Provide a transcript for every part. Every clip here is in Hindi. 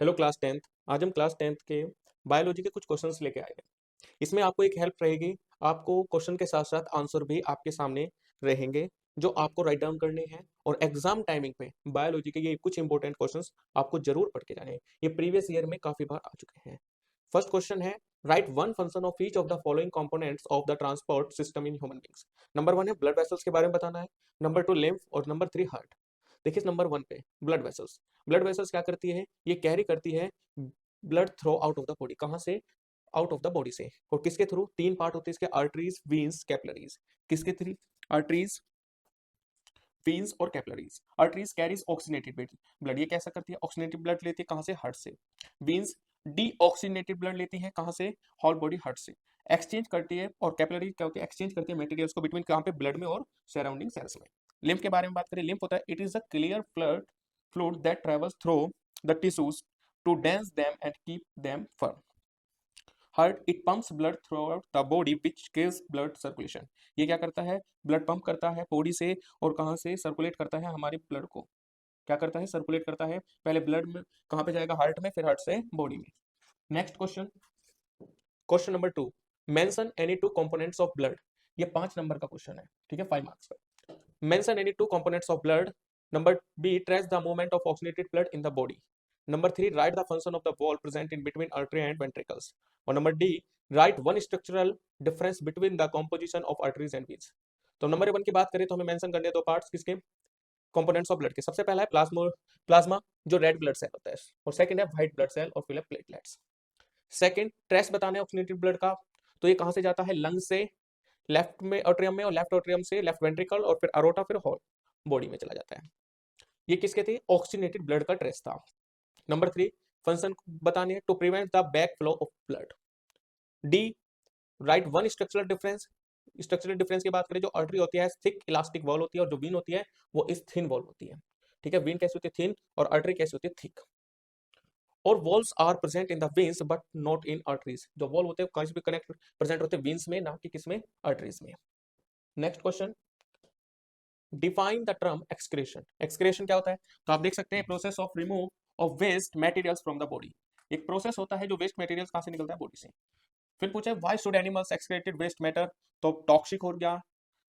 Hello class 10th। आज हम क्लास 10th के बायोलॉजी के कुछ क्वेश्चंस लेके आए हैं। इसमें आपको एक हेल्प रहेगी। आपको क्वेश्चन के साथ साथ आंसर भी आपके सामने रहेंगे जो आपको राइट डाउन करने हैं और एग्जाम टाइमिंग पे बायोलॉजी के ये कुछ इंपॉर्टेंट क्वेश्चंस आपको जरूर पढ़ के जाने हैं। ये प्रीवियस ईयर में काफी बार आ चुके हैं। फर्स्ट क्वेश्चन है, right one function of each of the following components of the transport system in human beings. Number 1 है ब्लड वेसल्स के बारे में बताना है, नंबर 2 लिम्फ और नंबर 3 हार्ट। देखिए नंबर 1 पे ब्लड वेसल्स। ब्लड वेसल्स क्या करती है? ये कैरी करती है blood throughout of the body. कहां से? आउट ऑफ द बॉडी से। और किसके थ्रू? तीन पार्ट होते हैं इसके, आर्टरीज, वीन्स, कैपिलरीज। किसके थ्रू? आर्टरीज, वीन्स और capillaries. Arteries carries oxygenated blood, ये कैसा करती है? ऑक्सीनेटेड ब्लड लेती है कहां से? हार्ट से। वीन्स डीऑक्सीनेटेड ब्लड लेती है कहां से? होल बॉडी हार्ट से। एक्सचेंज करती है। और कैपिलरी क्या होती है? एक्सचेंज करती है मटेरियल्स को बिटवीन कहां पे? ब्लड में और सराउंडिंग सेल्स में। लिम्फ के बारे में बात करें, लिम्फ होता है it is a clear blood fluid that travels through the tissues to dense them and keep them firm. Heart it pumps blood throughout the body which gives blood circulation. ये क्या करता है? ब्लड पंप करता है बॉडी से और कहां से? सर्कुलेट करता है हमारे ब्लड को। क्या करता है? सर्कुलेट करता है। पहले ब्लड में कहां पे जाएगा? हार्ट में, फिर हार्ट से बॉडी में। Next question, question number 2, mention any two components of blood. ये 5 नंबर का क्वेश्चन है, ठीक है, 5 मार्क्स का। Mention any two components of blood. Number B, trace the movement of oxygenated blood in the body. Number 3, write the function of the wall present in between artery and ventricles. और number D, write one structural difference between the composition of arteries and veins. तो नंबर 1 की बात करें तो हमें मेंशन करने दो पार्ट्स किसके? कंपोनेंट्स ऑफ ब्लड के। सबसे पहला है प्लाज्मा, जो रेड ब्लड सेल होता है, और सेकंड है व्हाइट ब्लड सेल और फिर प्लेटलेट्स। सेकंड, ट्रेस बताना है ऑक्सीनेटेड ब्लड का। तो ये कहां से जाता है? लंग से लेफ्ट में ऑट्रियम में, और लेफ्ट ऑट्रियम से लेफ्ट वेंट्रिकल, और फिर अरोटा, फिर होल बॉडी में चला जाता है। ये किसके थे? ऑक्सीनेटेड ब्लड का ट्रेस था। नंबर 3, फंक्शन बतानी है to prevent the back flow of blood. D, write one structural difference. Structural difference की बात करें, जो आर्टरी होती है थिक इलास्टिक वॉल होती है, और जो वीन होती है वो इस थिन वॉल होती है। ठीक है, वीन कैसी होती है? थिन, और आर्टरी कैसी होती है? थिक। और walls are present in the veins but not in arteries. जो वॉल होते हैं कहीं से भी कनेक्ट प्रेजेंट होते हैं वेन्स में, ना कि किसमें? आर्टरीज में। Next question, define the term excretion. Excretion क्या होता है? तो आप देख सकते हैं process of remove of waste materials from the body. एक प्रोसेस होता है जो वेस्ट मटेरियल्स कहां से निकलता है? बॉडी से। फिर पूछा है why should animals excreted waste matter. तो टॉक्सिक हो गया,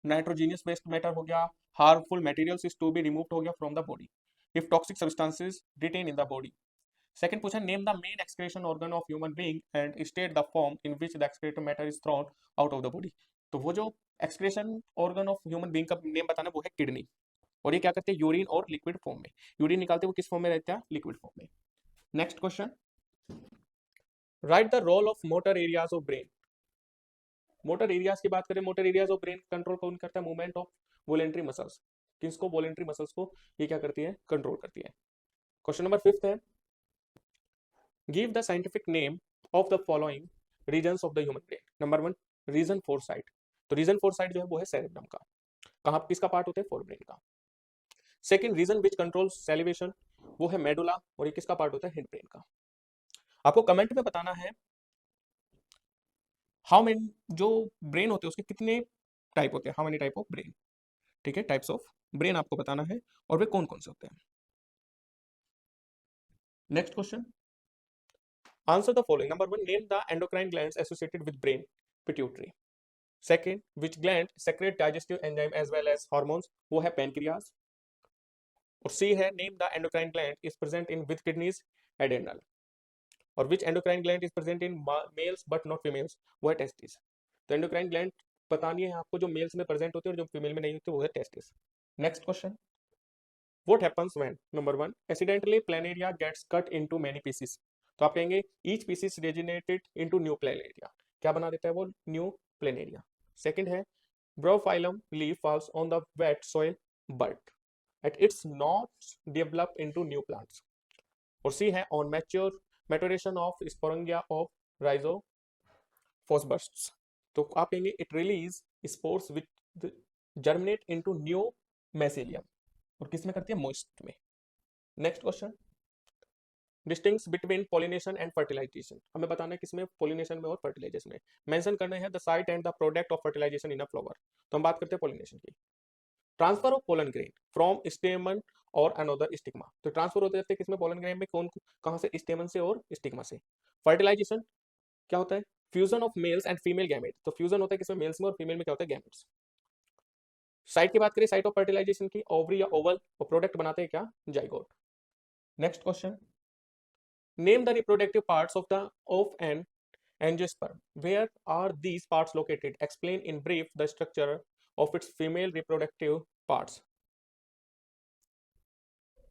नाइट्रोजीनियस वेस्ट मैटर हो गया, harmful materials is to be removed हो गया from the body if toxic substances retain in the body. Second पूछा, name the main excretion organ of human being and state the form in which the excreted matter is thrown out of the body. तो वो जो excretion organ of human being का नेम बताना, वो है किडनी। और ये क्या करते हैं? यूरिन और लिक्विड फॉर्म में। यूरिन निकालते हैं, वो किस फॉर्म में रहता है? लिक्विड फॉर्म में। Next question, write the role of motor areas of brain. Motor areas की बात करें, motor areas of brain control कौन करता है? Movement of voluntary muscles. किसको? वॉलेंट्री मसल्स को ये क्या करती है? कंट्रोल करती है। क्वेश्चन नंबर 5 है, give the scientific name of the following regions of the human brain. Number 1, region for sight. तो रीजन फोर साइट जो है वो है सेरेब्रम का। कहां किसका पार्ट होता है? फोर ब्रेन का। Second, region which control salivation, वो है मेडुला, और ये किसका पार्ट होता है? हेड ब्रेन का। आपको कमेंट में बताना है हाउ मेनी जो ब्रेन होते हैं उसके कितने टाइप होते हैं, how many type of brain. ठीक है, टाइप्स ऑफ ब्रेन आपको बताना है और वे कौन कौन से होते हैं। Next question, answer the following. Number 1, name the endocrine glands associated with brain. Pituitary. Second, which gland secrete digestive enzyme as well as hormones, वो है पेनक्रियाज। और सी है, name the endocrine gland is present in with kidneys, adrenal. और which endocrine gland is present in males but not females, वो है टेस्टिस। तो एंडोक्राइन ग्लैंड बतानी है आपको जो मेल्स में प्रेजेंट होते हैं और जो फीमेल में नहीं होते, वो है testis. Next question, what happens when number 1 accidentally planaria gets cut into many pieces। तो आप कहेंगे each pieces degenerated into new planaria। क्या बना देता है वो? new planaria। सेकंड है, brophyllum leaf falls on the wet soil but at its not develop into new plants। और सी है, on maturation of sporangia of rhizophosphates। तो आप कहेंगे it release spores with germinate into new mycelium। और किस में करती है? मोइस्ट में। Next question, distinguish between pollination and fertilisation. हमें बताना है किसमें? पॉलिनेशन में और फर्टिलाइजेशन में। मेंशन करने हैं the site and the product of fertilisation in a flower. तो हम बात करते हैं पॉलिनेशन की। Transfer of pollen grain from stamen और अनदर स्टिग्मा। तो ट्रांसफर होते जाते हैं किसमें, पोलन ग्रेन में, कौन कहाँ से, स्टेमन से और स्टिग्मा से। फर्टिलाइजेशन क्या होता है, fusion of males and female gamete. तो फ्यूजन होता है किसमें, मेल्स में, और फीमेल में क्या होता है, गैमेट्स। साइट की बात करें, साइट ऑफ फर्टिलाइजेशन की, ओवरी या ओवल, और प्रोडक्ट बनाते हैं क्या, zygote. Next question, name the reproductive parts of an angiosperm. Where are these parts located? Explain in brief the structure of its female reproductive parts.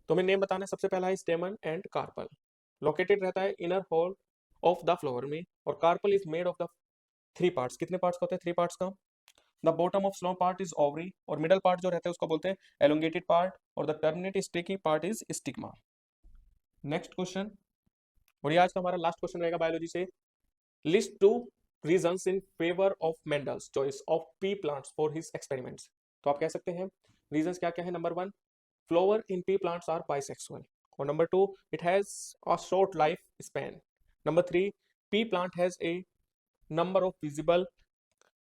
तो मैं नेम बताना है, सबसे पहला है स्टेमन एंड कार्पल। लोकेटेड रहता है inner whorl of the flower में, और carpel is made of the three parts. कितने पार्ट्स का होता है, थ्री पार्ट्स का। The bottom of slow part is ovary, और मिडल पार्ट जो रहता है उसको बोलते हैं एलोंगेटेड पार्ट, और the terminate sticky part is stigma. Next question, और ये आज का हमारा लास्ट क्वेश्चन रहेगा बायोलॉजी से। List two reasons in favor of Mendel's choice of pea plants for his experiments. तो आप कह सकते हैं reasons क्या क्या है। Number one, flower in pea plants are bisexual, और number two, it has a short life span. Number three, pea plant has a number of visible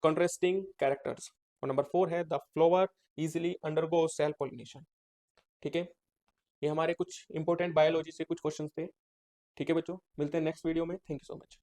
contrasting characters, और नंबर फोर है the flower easily undergoes cell pollination. ठीक है, ये हमारे कुछ इंपॉर्टेंट बायोलॉजी से कुछ क्वेश्चंस थे। ठीक है बच्चों, मिलते हैं नेक्स्ट वीडियो में। Thank you so much.